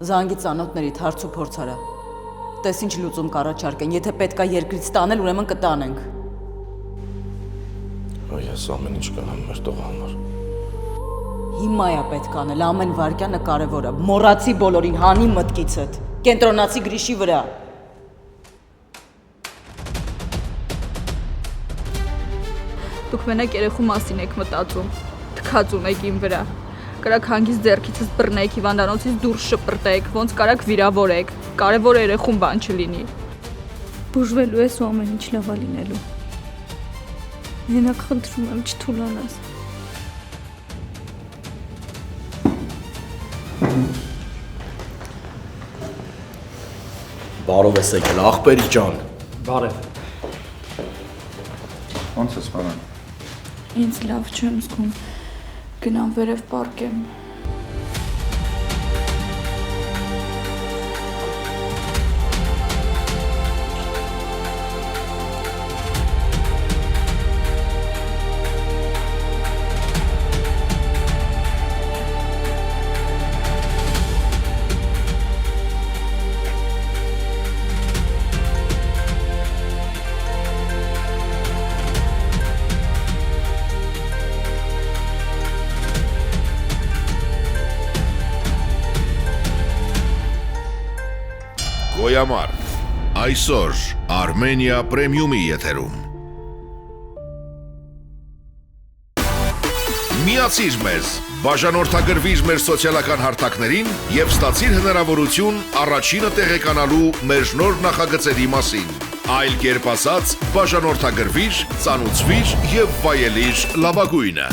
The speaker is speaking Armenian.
Զանգի ծանոթներիդ հարց ու փորձ արա։ Տես ինչ լուծում կառաջարկեն, եթե պետք է երկրից տանել, ուրեմն կտանենք։ Ես ամեն ինչ կանեմ մեր տղա համար։ Հիմա է պետք անել, ամեն վարկյանը կարևոր է։ Մոռացի բոլորին, հանի մտքիցդ։ Կենտրոնացի Գրիշի վրա։ Դուք մենակ երեխու մասին եք մտածում, թքած ունեք իմ վրա։ Կարաք հանգիստ ձեռքիցս բռնեք, հիվանդանոցից դուրս շպրտեք, ոնց կարաք վիրավորեք, կարևոր է երեխուն բան չլինի։ Բուժվելու ես ու ամեն ինչ լավ է լինելու։ Մենակ խնդրում եմ չթուլանաս։ Բարով ես եկել, աղբերի ջան։ Բարև։ Ոնց ես մարան։ Ինձ լավ չեմ զգում, գնամ վերև պարկեմ։ Գոյամար, այսօր Արմենիա պրեմիումի եթերում։ Միացիր մեզ, բաժանորդագրվիր մեր սոցիալական հարթակներին և ստացիր հնարավորություն առաջինը տեղեկանալու մեր նոր նախագծերի մասին։ Այլ կերպ ասած, բաժանորդագրվիր, ծանուցվիր և վայելիր լավագույնը։